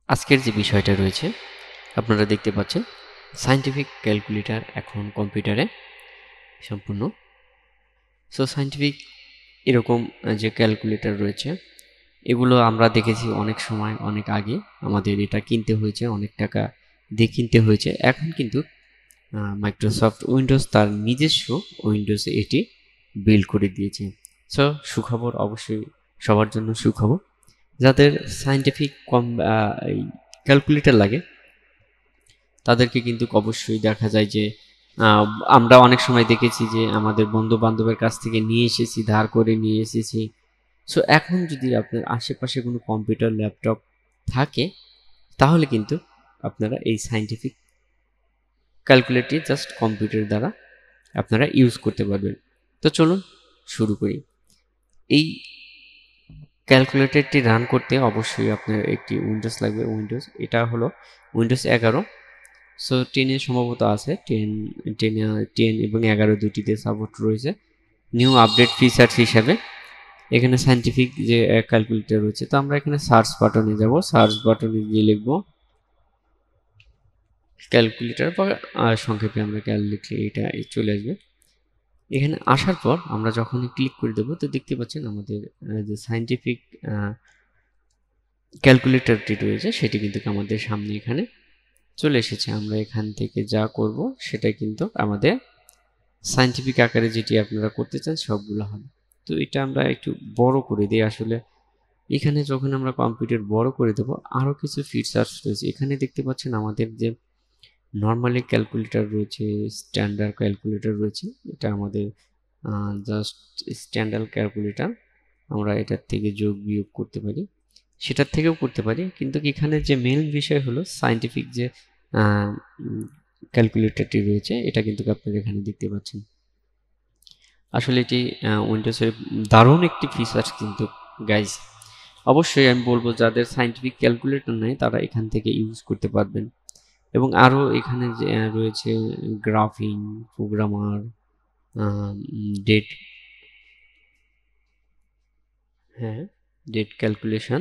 আজকের যে বিষয়টা রয়েছে আপনারা দেখতে পাচ্ছেন সায়েন্টিফিক ক্যালকুলেটর এখন কম্পিউটারে সম্পূর্ণ। সো সায়েন্টিফিক এরকম যে ক্যালকুলেটর রয়েছে এগুলো আমরা দেখেছি অনেক সময় অনেক আগে, আমাদের এটা কিনতে হয়েছে, অনেক টাকা দিয়ে কিনতে হয়েছে। এখন কিন্তু মাইক্রোসফট উইন্ডোজ তার নিজস্ব উইন্ডোজে এটি বিল্ড করে দিয়েছে। সো সুখবর, অবশ্যই সবার জন্য সুখবর। যাদের সায়েন্টিফিক ক্যালকুলেটর লাগে তাদেরকে কিন্তু অবশ্যই দেখা যায় যে আমরা অনেক সময় দেখেছি যে আমাদের বন্ধু বান্ধবের কাছ থেকে নিয়ে এসেছি, ধার করে নিয়ে এসেছি। সো এখন যদি আপনার আশেপাশে কোনো কম্পিউটার ল্যাপটপ থাকে তাহলে কিন্তু আপনারা এই সায়েন্টিফিক ক্যালকুলেটরটি জাস্ট কম্পিউটার দ্বারা আপনারা ইউজ করতে পারবেন। তো চলুন শুরু করি। এই ক্যালকুলেটরটি রান করতে অবশ্যই আপনার একটি উইন্ডোজ লাগবে। এটা হলো উইন্ডোজ 11। সো 10 সম্ভবত আছে, 10 এবং 11 দুটিতে সাপোর্ট রয়েছে। নিউ আপডেট ফিচার্স হিসাবে এখানে সায়েন্টিফিক যে ক্যালকুলেটর রয়েছে, তো আমরা এখানে সার্চ বাটনে যাব। সার্চ বাটনে গিয়ে লিখব ক্যালকুলেটর বা সংক্ষেপে আমরা ক্যাল লিখলে এটা চলে আসবে। এখানে আসার পর আমরা যখনই ক্লিক করে দেবো তো দেখতে পাচ্ছেন আমাদের যে সায়েন্টিফিক ক্যালকুলেটরটি রয়েছে সেটি কিন্তু আমাদের সামনে এখানে চলে এসেছে। আমরা এখান থেকে যা করব সেটা কিন্তু আমাদের সায়েন্টিফিক আকারে যেটি আপনারা করতে চান সবগুলো হবে। তো এটা আমরা একটু বড় করে দিই। আসলে এখানে যখন আমরা কম্পিউটার বড় করে দেবো আরও কিছু ফিচার্স রয়েছে। এখানে দেখতে পাচ্ছেন আমাদের যে নর্মালি ক্যালকুলেটর রয়েছে, স্ট্যান্ডার্ড ক্যালকুলেটর রয়েছে। এটা আমাদের জাস্ট স্ট্যান্ডার্ড ক্যালকুলেটর, আমরা এটার থেকে যোগ বিয়োগ করতে পারি, সেটার থেকেও করতে পারি। কিন্তু এখানে যে মেন বিষয় হলো সায়েন্টিফিক যে ক্যালকুলেটরটি রয়েছে এটা কিন্তু আপনারা এখানে দেখতে পাচ্ছেন। আসলে এটি উইন্ডোজের দারুণ একটি ফিচার্স কিন্তু গাইজ। অবশ্যই আমি বলবো যাদের সায়েন্টিফিক ক্যালকুলেটর নেই তারা এখান থেকে ইউজ করতে পারবেন। এবং আরও এখানে যে রয়েছে graphing, programmer, date date calculation.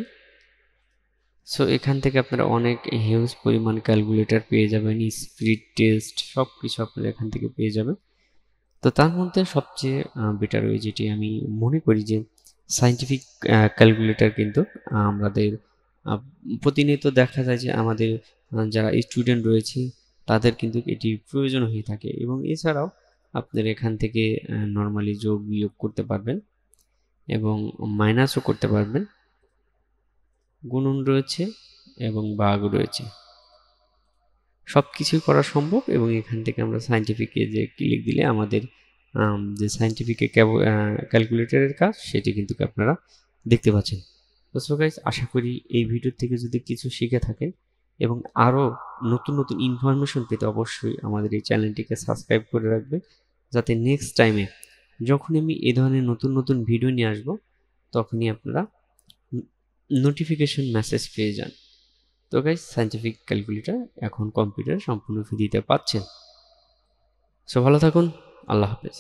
So এখান থেকে আপনারা অনেক হিউজ পরিমাণ ক্যালকুলেটর পেয়ে যাবেন, স্পিড টেস্ট সব কিছু আপনারা এখান থেকে পেয়ে যাবেন। তো তার মধ্যে সবচেয়ে বেটার ওই যেটি আমি মনে করি যে সায়েন্টিফিক ক্যালকুলেটর কিন্তু আমাদের প্রতিনিয়ত দেখা যায় যে আমাদের যারা স্টুডেন্ট রয়েছে তাদের কিন্তু এটি প্রয়োজন হয়ে থাকে। এবং এছাড়াও আপনারা এখান থেকে নর্মালি যোগ বিয়োগ করতে পারবেন এবং মাইনাসও করতে পারবেন, গুণন রয়েছে এবং ভাগ রয়েছে, সব কিছুই করা সম্ভব। এবং এখান থেকে আমরা সায়েন্টিফিকে যে ক্লিক দিলে আমাদের যে সায়েন্টিফিক ক্যালকুলেটরের কাজ সেটি কিন্তু আপনারা দেখতে পাচ্ছেন। তো সো গাইস, আশা করি এই ভিডিও থেকে যদি কিছু শিখে থাকেন এবং আরও নতুন নতুন ইনফরমেশন পেতে অবশ্যই আমাদের এই চ্যানেলটিকে সাবস্ক্রাইব করে রাখবে, যাতে নেক্সট টাইমে যখন আমি এই ধরনের নতুন নতুন ভিডিও নিয়ে আসবো তখনই আপনারা নোটিফিকেশন মেসেজ পেয়ে যান। তো গাইস, সায়েন্টিফিক ক্যালকুলেটর এখন কম্পিউটার সম্পূর্ণ ফ্রিতে পাচ্ছেন। সো ভালো থাকুন, আল্লাহ হাফেজ।